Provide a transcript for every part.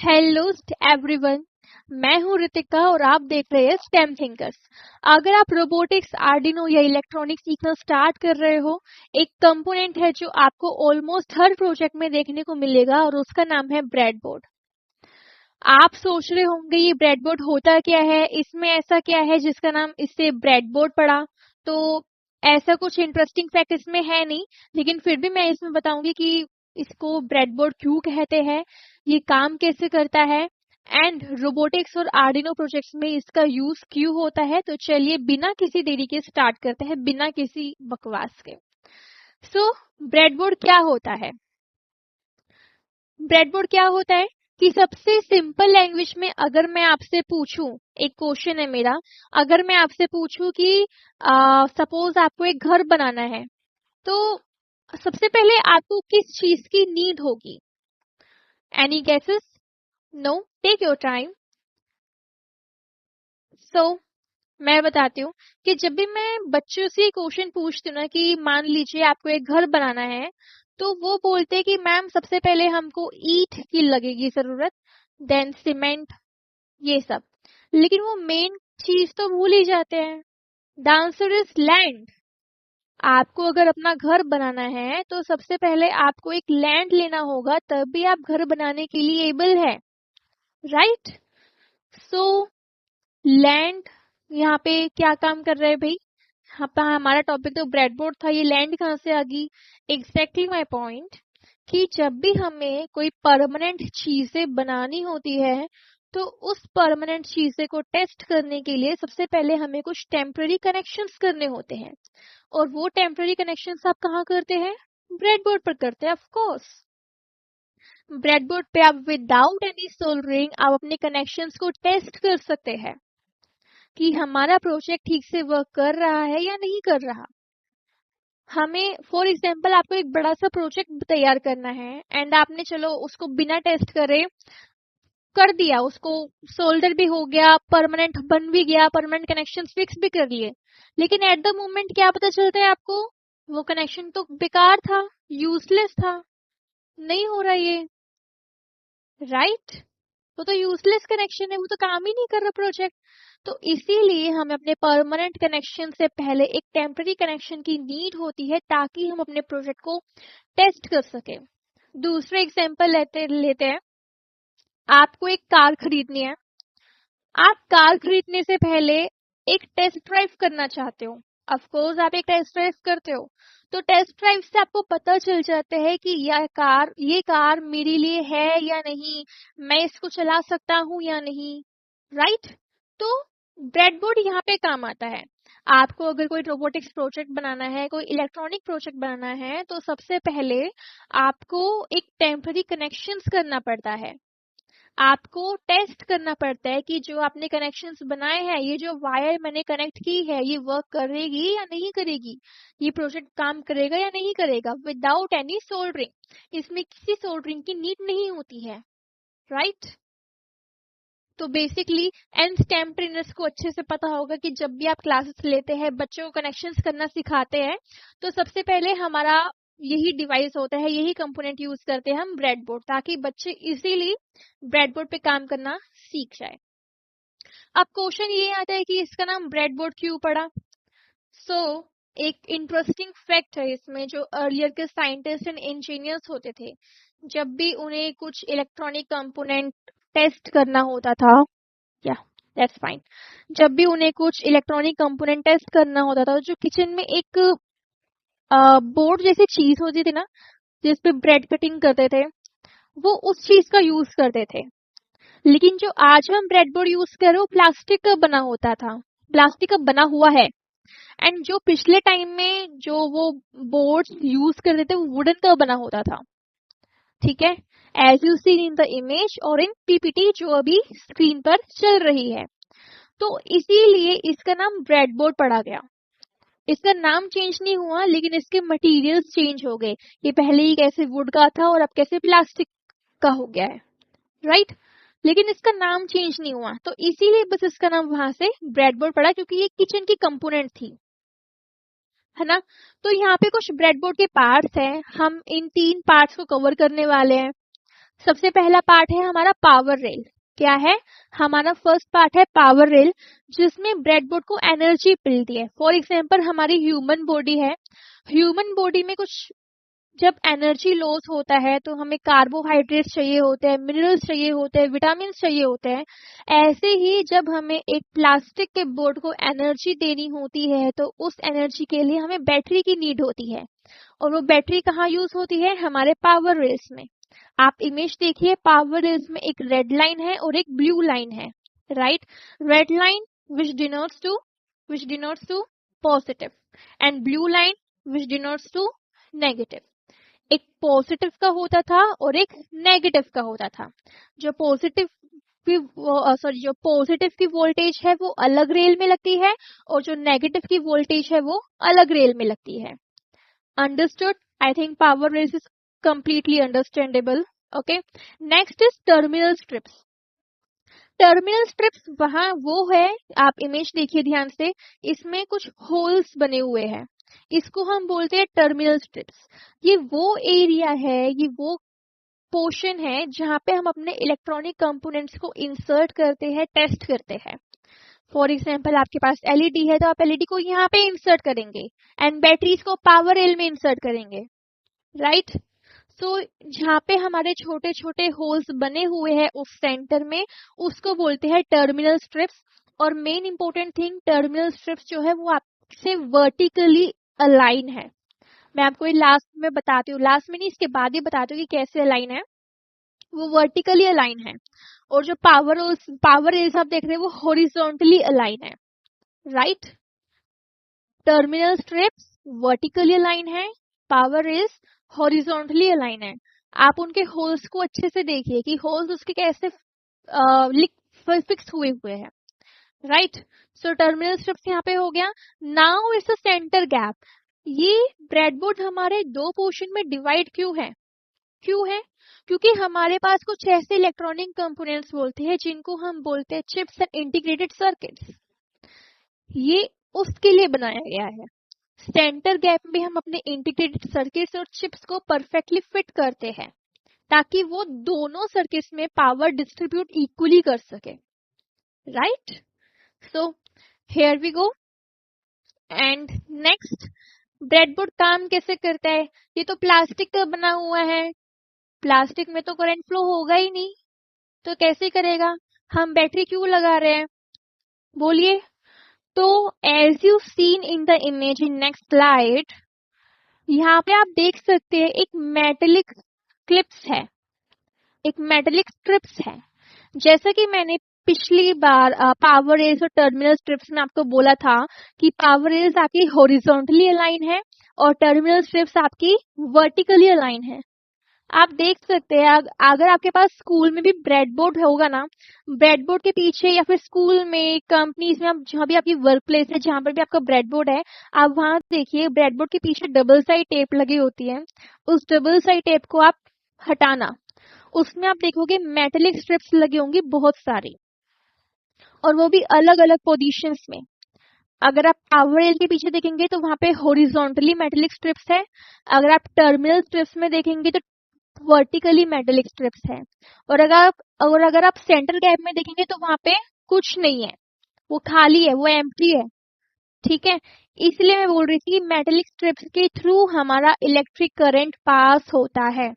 Hello everyone, मैं हूं रितिका और आप देख रहे हैं स्टेम थिंकर्स। अगर आप रोबोटिक्स, आर्डिनो या इलेक्ट्रॉनिक्स सीखना स्टार्ट कर रहे हो, एक कंपोनेंट है जो आपको ऑलमोस्ट हर प्रोजेक्ट में देखने को मिलेगा और उसका नाम है ब्रेडबोर्ड। आप सोच रहे होंगे ये ब्रेडबोर्ड होता क्या है, इसमें ऐसा क्या है जिसका नाम इससे ब्रेडबोर्ड पड़ा। तो ऐसा कुछ इंटरेस्टिंग फैक्ट इसमें है नहीं, लेकिन फिर भी मैं इसमें बताऊंगी कि इसको ब्रेडबोर्ड क्यों कहते हैं, ये काम कैसे करता है एंड रोबोटिक्स और आर्डिनो प्रोजेक्ट्स में इसका यूज क्यों होता है। तो चलिए बिना किसी देरी के स्टार्ट करते हैं, बिना किसी बकवास के। सो ब्रेडबोर्ड क्या होता है? ब्रेडबोर्ड क्या होता है कि सबसे सिंपल लैंग्वेज में अगर मैं आपसे पूछूं, एक क्वेश्चन है मेरा, अगर मैं आपसे पूछूं कि सपोज आपको एक घर बनाना है, तो सबसे पहले आपको किस चीज की नीड होगी? Any guesses? No, take your time. So मैं बताती हूँ कि जब भी मैं बच्चों से क्वेश्चन पूछती हूँ ना कि मान लीजिए आपको एक घर बनाना है, तो वो बोलते हैं कि मैम सबसे पहले हमको ईंट की लगेगी जरूरत, देन सीमेंट, ये सब। लेकिन वो मेन चीज तो भूल ही जाते हैं। The answer is land. आपको अगर अपना घर बनाना है तो सबसे पहले आपको एक लैंड लेना होगा, तभी आप घर बनाने के लिए एबल है, राइट? सो लैंड यहाँ पे क्या काम कर रहे हैं भाई? हमारा टॉपिक तो ब्रेडबोर्ड था, ये लैंड कहाँ से आ गई? एग्जैक्टली माई पॉइंट कि जब भी हमें कोई परमानेंट चीजें बनानी होती है, तो उस परमानेंट चीजें को टेस्ट करने के लिए सबसे पहले हमें कुछ टेम्पररी कनेक्शंस करने होते हैं। और वो टेम्पररी कनेक्शंस आप कहाँ करते हैं? ब्रेडबोर्ड पर करते हैं, ऑफ कोर्स। ब्रेडबोर्ड पे आप विदाउट एनी सोल्डरिंग आप अपने कनेक्शंस को टेस्ट कर सकते हैं कि हमारा प्रोजेक्ट ठीक से वर्क कर रहा है या नहीं कर रहा। हमें फॉर एग्जाम्पल आपको एक बड़ा सा प्रोजेक्ट तैयार करना है एंड आपने चलो उसको बिना टेस्ट करे कर दिया, उसको सोल्डर भी हो गया, परमानेंट बन भी गया, परमानेंट कनेक्शन फिक्स भी कर लिए, लेकिन एट द मोमेंट क्या पता चलता है आपको? वो कनेक्शन तो बेकार था, यूजलेस था, नहीं हो रहा ये, राइट? वो तो यूजलेस कनेक्शन है, वो तो काम ही नहीं कर रहा प्रोजेक्ट। तो इसीलिए हमें अपने परमानेंट कनेक्शन से पहले एक टेम्पररी कनेक्शन की नीड होती है, ताकि हम अपने प्रोजेक्ट को टेस्ट कर सके। दूसरे एग्जांपल लेते हैं। आपको एक कार खरीदनी है, आप कार खरीदने से पहले एक टेस्ट ड्राइव करना चाहते हो। ऑफ कोर्स आप एक टेस्ट ड्राइव करते हो, तो टेस्ट ड्राइव से आपको पता चल जाता है कि ये कार मेरे लिए है या नहीं, मैं इसको चला सकता हूँ या नहीं, राइट? तो ब्रेडबोर्ड यहाँ पे काम आता है। आपको अगर कोई रोबोटिक्स प्रोजेक्ट बनाना है, कोई इलेक्ट्रॉनिक प्रोजेक्ट बनाना है, तो सबसे पहले आपको एक टेम्पररी कनेक्शंस करना पड़ता है। आपको टेस्ट करना पड़ता है कि जो आपने कनेक्शंस बनाए हैं, ये जो वायर मैंने कनेक्ट की है, ये वर्क करेगी या नहीं करेगी, ये प्रोजेक्ट काम करेगा या नहीं करेगा, विदाउट एनी सोल्डरिंग। इसमें किसी सोल्डरिंग की नीड नहीं होती है, राइट? तो बेसिकली एंड स्टेम ट्रेनर्स को अच्छे से पता होगा कि जब भी आप क्लासेस लेते हैं, बच्चों को कनेक्शंस करना सिखाते हैं, तो सबसे पहले हमारा यही डिवाइस होता है, यही कंपोनेंट यूज करते हैं हम, ब्रेडबोर्ड, ताकि बच्चे इजीली ब्रेडबोर्ड पे काम करना सीख जाए। अब क्वेश्चन ये आता है कि इसका नाम ब्रेडबोर्ड क्यों पड़ा? सो एक इंटरेस्टिंग फैक्ट है इसमें, जो अर्लियर के साइंटिस्ट एंड इंजीनियर्स होते थे, जब भी उन्हें कुछ इलेक्ट्रॉनिक कंपोनेंट टेस्ट करना होता था, या दैट्स फाइन, जब भी उन्हें कुछ इलेक्ट्रॉनिक कंपोनेंट टेस्ट करना होता था, जो किचन में एक बोर्ड जैसी चीज होती थी ना, जिसपे ब्रेड कटिंग करते थे, वो उस चीज का यूज करते थे। लेकिन जो आज हम ब्रेड बोर्ड यूज कर रहे हो, प्लास्टिक का बना होता था, प्लास्टिक का बना हुआ है। एंड जो पिछले टाइम में जो वो बोर्ड्स यूज करते थे, वो वुडन का बना होता था, ठीक है, as you seen in the image और इन पीपीटी जो अभी स्क्रीन पर चल रही है। तो इसीलिए इसका नाम ब्रेडबोर्ड पड़ा गया। इसका नाम चेंज नहीं हुआ, लेकिन इसके मटेरियल्स चेंज हो गए। ये पहले ही कैसे वुड का था और अब कैसे प्लास्टिक का हो गया है, राइट? लेकिन इसका नाम चेंज नहीं हुआ, तो इसीलिए बस इसका नाम वहां से ब्रेडबोर्ड पड़ा, क्योंकि ये किचन की कंपोनेंट थी, है ना? तो यहाँ पे कुछ ब्रेडबोर्ड के पार्ट्स हैं, हम इन 3 पार्ट्स को कवर करने वाले हैं। सबसे पहला पार्ट है हमारा पावर रेल। क्या है? हमारा फर्स्ट पार्ट है पावर रेल, जिसमें ब्रेडबोर्ड को एनर्जी मिलती है। फॉर एग्जांपल हमारी ह्यूमन बॉडी है, ह्यूमन बॉडी में कुछ जब एनर्जी लॉस होता है तो हमें कार्बोहाइड्रेट्स चाहिए होते हैं, मिनरल्स चाहिए होते हैं, विटामिन चाहिए होते हैं। ऐसे ही जब हमें एक प्लास्टिक के बोर्ड को एनर्जी देनी होती है तो उस एनर्जी के लिए हमें बैटरी की नीड होती है, और वो बैटरी कहाँ यूज होती है? हमारे पावर रेल्स में। आप इमेज देखिए, पावर रेल्स में एक रेड लाइन है और एक ब्लू लाइन है, right? Red line which denotes to positive and blue line which denotes to negative। एक पॉजिटिव का होता था और एक नेगेटिव का होता था। जो पॉजिटिव जो पॉजिटिव की वोल्टेज है वो अलग रेल में लगती है, और जो नेगेटिव की वोल्टेज है वो अलग रेल में लगती है। Understood? I think power rails is completely understandable। okay, next is terminal strips। Terminal strips वहां वो है, आप इमेज देखिए ध्यान से, इसमें कुछ होल्स बने हुए हैं, इसको हम बोलते हैं टर्मिनल स्ट्रिप्स। ये वो एरिया है, ये वो पोर्शन है जहां पे हम अपने इलेक्ट्रॉनिक कंपोनेंट्स को इंसर्ट करते हैं, टेस्ट करते हैं। फॉर एग्जाम्पल आपके पास एलईडी है तो आप एलईडी को यहाँ पे इंसर्ट करेंगे, एंड बैटरीज को पावर रेल में इंसर्ट करेंगे, राइट? सो जहाँ पे हमारे छोटे छोटे होल्स बने हुए हैं उस सेंटर में, उसको बोलते हैं टर्मिनल स्ट्रिप्स। और main important thing, terminal strips जो है वो आपसे वर्टिकली अलाइन है। मैं आपको ये लास्ट में बताती हूँ, लास्ट में नहीं, इसके बाद ही बताती हूँ कि कैसे अलाइन है। वो वर्टिकली अलाइन है, और जो पावर रेल्स आप देख रहे हैं वो हॉरिजॉन्टली अलाइन है, right? Terminal strips vertically align है, पावर रेल्स हॉरिजॉन्टली अलाइन है। आप उनके होल्स को अच्छे से देखिए कि होल्स उसके कैसे फिक्स हुए हैं, राइट? सो टर्मिनल स्ट्रिप्स यहाँ पे हो गया। Now it's a centre gap. ये ब्रेडबोर्ड हमारे दो पोर्शन में डिवाइड क्यों है? क्योंकि हमारे पास कुछ ऐसे इलेक्ट्रॉनिक कंपोनेंट्स बोलते हैं जिनको हम बोलते हैं चिप्स एंड इंटीग्रेटेड सर्किट्स। ये उसके लिए बनाया गया है। सेंटर गैप में हम अपने इंटीग्रेटेड सर्किट्स और चिप्स को परफेक्टली फिट करते हैं, ताकि वो दोनों सर्किट्स में पावर डिस्ट्रीब्यूट इक्वली कर सके, right? So here we go. And next, breadboard काम कैसे करता है? ये तो प्लास्टिक का बना हुआ है, प्लास्टिक में तो करंट फ्लो होगा ही नहीं, तो कैसे करेगा? हम बैटरी क्यों लगा रहे हैं? बोलिए। तो as you seen in the image in next slide, यहाँ पे आप देख सकते हैं एक मेटेलिक क्लिप्स है, एक मेटेलिक स्ट्रिप्स है। जैसा कि मैंने पिछली बार पावर रेल्स और टर्मिनल स्ट्रिप्स में आपको बोला था कि पावर रेल्स आपकी हॉरिजॉन्टली अलाइन है और टर्मिनल स्ट्रिप्स आपकी वर्टिकली अलाइन है। आप देख सकते हैं, अगर आपके पास स्कूल में भी ब्रेडबोर्ड होगा ना, ब्रेडबोर्ड के पीछे या फिर स्कूल में, कंपनीज में, आप जहाँ भी आपकी वर्क प्लेस है, जहाँ पर भी आपका ब्रेडबोर्ड है, आप वहां देखिए ब्रेडबोर्ड के पीछे डबल साइड टेप लगी होती है। उस डबल साइड टेप को आप हटाना, उसमें आप देखोगे मेटेलिक स्ट्रिप्स लगी होंगी बहुत सारी, और वो भी अलग अलग पोजीशंस में। अगर आप पावर रेल के पीछे देखेंगे तो वहां पे हॉरिजॉन्टली मेटेलिक स्ट्रिप्स है, अगर आप टर्मिनल स्ट्रिप्स में देखेंगे तो वर्टिकली मेटेलिक स्ट्रिप्स है, और अगर आप सेंटर गैप में देखेंगे तो वहां पे कुछ नहीं है, वो खाली है, वो एम्प्टी है, ठीक है? इसलिए मैं बोल रही थी कि मेटेलिक स्ट्रिप्स के थ्रू हमारा इलेक्ट्रिक करंट पास होता है।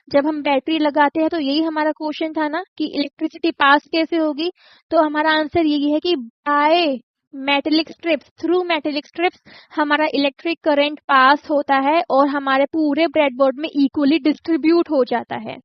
जब हम बैटरी लगाते हैं तो यही हमारा क्वेश्चन था ना कि इलेक्ट्रिसिटी पास कैसे होगी, तो हमारा आंसर यही है कि by metallic strips, through metallic strips हमारा इलेक्ट्रिक करंट पास होता है और हमारे पूरे ब्रेडबोर्ड में इक्वली डिस्ट्रीब्यूट हो जाता है,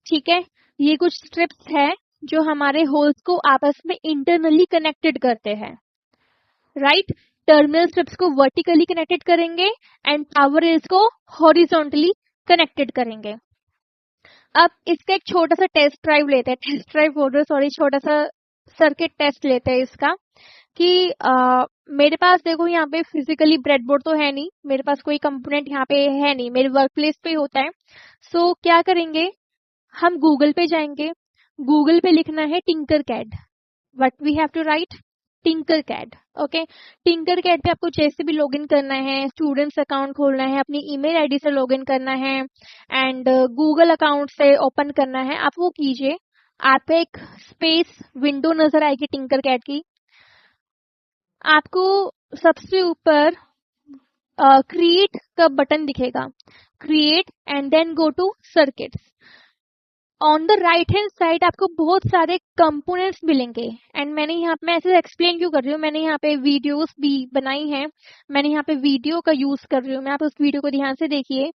ठीक है? ये कुछ स्ट्रिप्स है जो हमारे होल्स को आपस में इंटरनली कनेक्टेड करते हैं, राइट? टर्मिनल स्ट्रिप्स को वर्टिकली कनेक्टेड करेंगे एंड पावर रेल्स को हॉरिजॉन्टली कनेक्टेड करेंगे। अब इसका एक छोटा सा टेस्ट ड्राइव लेते हैं, छोटा सा सर्किट टेस्ट लेते हैं इसका कि मेरे पास देखो यहाँ पे फिजिकली ब्रेडबोर्ड तो है नहीं, मेरे पास कोई कंपोनेंट यहाँ पे है नहीं, मेरे वर्क प्लेस पे होता है। सो क्या करेंगे, हम गूगल पे जाएंगे, गूगल पे लिखना है Tinkercad. What we have to write? Tinkercad. Okay, Tinkercad पे आपको जैसे भी लॉगिन करना है, स्टूडेंट्स अकाउंट खोलना है, अपनी ईमेल आईडी से लॉगिन करना है एंड गूगल अकाउंट से ओपन करना है, आप वो कीजिए। आपको एक स्पेस विंडो नजर आएगी टिंकरकैड की। आपको सबसे ऊपर क्रिएट का बटन दिखेगा, create and then go to circuits. On the right hand side आपको बहुत सारे कंपोनेंट्स मिलेंगे एंड मैंने यहाँ पे, मैं ऐसे एक्सप्लेन क्यों कर रही हूँ, मैंने यहाँ पे वीडियोस भी बनाई हैं, मैंने यहाँ पे वीडियो का यूज कर रही हूँ, मैं आप उस वीडियो को ध्यान से देखिए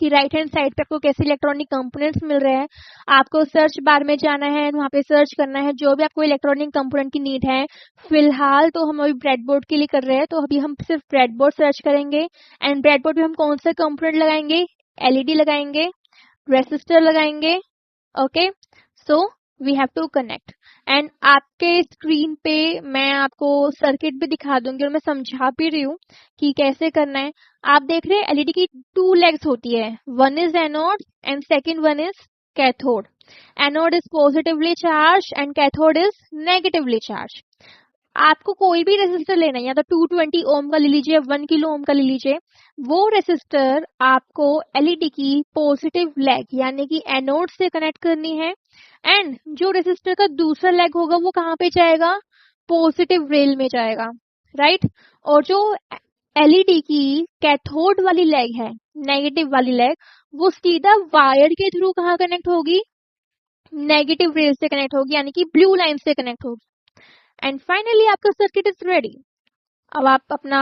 कि राइट हैंड साइड पे आपको कैसे इलेक्ट्रॉनिक कंपोनेंट्स मिल रहे हैं। आपको सर्च बार में जाना है, वहाँ पे सर्च करना है जो भी आपको इलेक्ट्रॉनिक कंपोनेंट की नीड है। फिलहाल तो हम अभी ब्रेडबोर्ड के लिए कर रहे हैं, तो अभी हम सिर्फ ब्रेडबोर्ड सर्च करेंगे एंड ब्रेडबोर्ड में हम कौन से कंपोनेंट लगाएंगे, एलईडी लगाएंगे, रेसिस्टर लगाएंगे। Okay, so we have to connect and आपके स्क्रीन पे मैं आपको सर्किट भी दिखा दूंगी और मैं समझा भी रही हूँ कि कैसे करना है। आप देख रहे हैं एलईडी की 2 लेग्स होती है, one is anode and second one is cathode. Anode is positively charge and cathode is negatively charge. आपको कोई भी रेसिस्टर लेना है, या तो 220 ओम का ले लीजिए, 1 किलो ओम का ले लीजिए, वो रेसिस्टर आपको एलईडी की पॉजिटिव लेग यानी कि एनोड से कनेक्ट करनी है एंड जो रेसिस्टर का दूसरा लेग होगा वो कहाँ पे जाएगा, पॉजिटिव रेल में जाएगा, राइट। और जो एलईडी की कैथोड वाली लेग है, नेगेटिव वाली लेग, वो सीधा वायर के थ्रू कहाँ कनेक्ट होगी, नेगेटिव रेल से कनेक्ट होगी यानी कि ब्लू लाइन से कनेक्ट होगी एंड फाइनली आपका सर्किट इज रेडी। अब आप अपना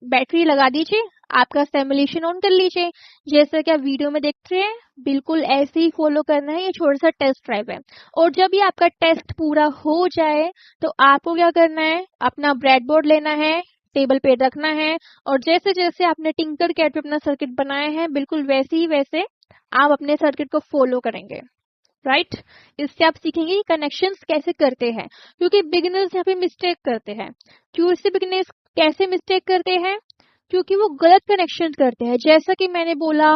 बैटरी लगा दीजिए, आपका सिमुलेशन ऑन कर लीजिए, जैसा कि आप वीडियो में देख रहे हैं बिल्कुल ऐसे ही फॉलो करना है। ये छोटा सा टेस्ट ड्राइव है और जब ये आपका टेस्ट पूरा हो जाए तो आपको क्या करना है, अपना ब्रेडबोर्ड लेना है, टेबल पे रखना है और जैसे जैसे आपने टिंकरकैड पे अपना सर्किट बनाया है बिल्कुल वैसे ही वैसे आप अपने सर्किट को फॉलो करेंगे, राइट। इससे आप सीखेंगे कि कनेक्शंस कैसे करते हैं, क्योंकि बिगिनर्स यहाँ पे मिस्टेक करते हैं। क्यों इससे बिगिनर्स कैसे मिस्टेक करते हैं, क्योंकि वो गलत कनेक्शन करते हैं। जैसा कि मैंने बोला,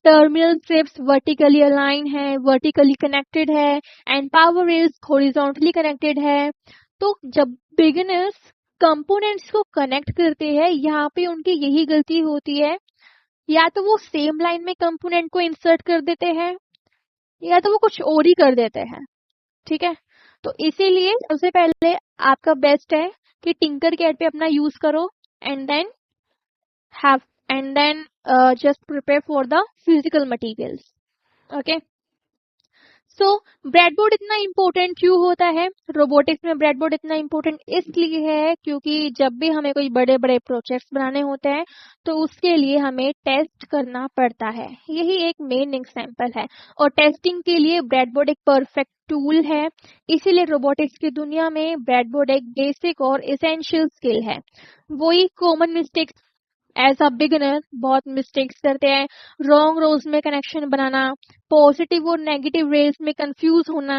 टर्मिनल स्ट्रिप्स वर्टिकली अलाइन है, वर्टिकली कनेक्टेड है and power rails horizontally connected है। तो जब बिगिनर्स कंपोनेंट्स को कनेक्ट करते हैं, यहाँ पे उनकी यही गलती होती है, या तो वो सेम लाइन में कंपोनेंट को इंसर्ट कर देते हैं या तो वो कुछ और ही कर देते हैं, ठीक है। तो इसीलिए सबसे पहले आपका बेस्ट है कि टिंकरकैड पे अपना यूज करो and then have and then just prepare for the physical materials. Okay, so breadboard इतना इम्पोर्टेंट क्यों होता है, रोबोटिक्स में ब्रेडबोर्ड इतना इम्पोर्टेंट इसलिए है क्योंकि जब भी हमें कोई बड़े बड़े प्रोजेक्ट्स बनाने होते हैं तो उसके लिए हमें टेस्ट करना पड़ता है। यही एक मेन एग्जांपल है और टेस्टिंग के लिए ब्रेडबोर्ड एक परफेक्ट टूल है। इसीलिए रोबोटिक्स की दुनिया में ब्रेडबोर्ड एक बेसिक और एसेंशियल स्किल है। वही common mistakes as a beginner बहुत मिस्टेक्स करते हैं, रॉन्ग रोज में कनेक्शन बनाना, पॉजिटिव और नेगेटिव रेल्स में कंफ्यूज होना,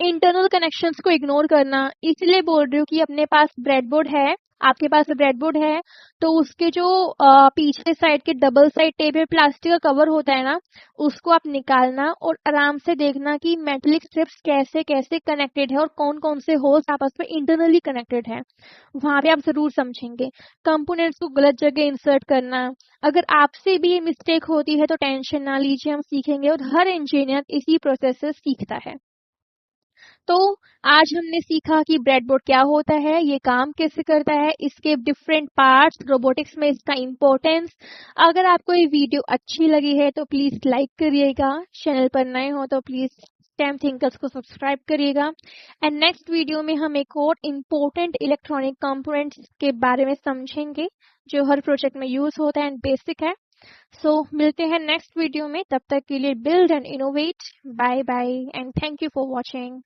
इंटरनल कनेक्शंस को इग्नोर करना। इसलिए बोल रही हूँ कि अपने पास ब्रेडबोर्ड है, आपके पास ब्रेडबोर्ड है तो उसके जो पीछे साइड के डबल साइड टेप में प्लास्टिक का कवर होता है ना, उसको आप निकालना और आराम से देखना कि मेटेलिक स्ट्रिप्स कैसे कैसे कनेक्टेड है और कौन कौन से होल्स आपस में इंटरनली कनेक्टेड है, वहां पे आप जरूर समझेंगे। कंपोनेंट्स को गलत जगह इंसर्ट करना, अगर आपसे भी ये मिस्टेक होती है तो टेंशन ना लीजिए, हम सीखेंगे और हर इंजीनियर इसी प्रोसेस से सीखता है। तो आज हमने सीखा कि ब्रेडबोर्ड क्या होता है, ये काम कैसे करता है, इसके डिफरेंट पार्ट्स, रोबोटिक्स में इसका इम्पोर्टेंस। अगर आपको ये वीडियो अच्छी लगी है तो प्लीज लाइक करिएगा, चैनल पर नए हो तो प्लीज स्टेम थिंकर्स को सब्सक्राइब करिएगा एंड नेक्स्ट वीडियो में हम एक और इम्पोर्टेंट इलेक्ट्रॉनिक कंपोनेंट्स के बारे में समझेंगे जो हर प्रोजेक्ट में यूज होता है एंड बेसिक है। सो मिलते हैं नेक्स्ट वीडियो में, तब तक के लिए build and innovate, bye bye and thank you for watching.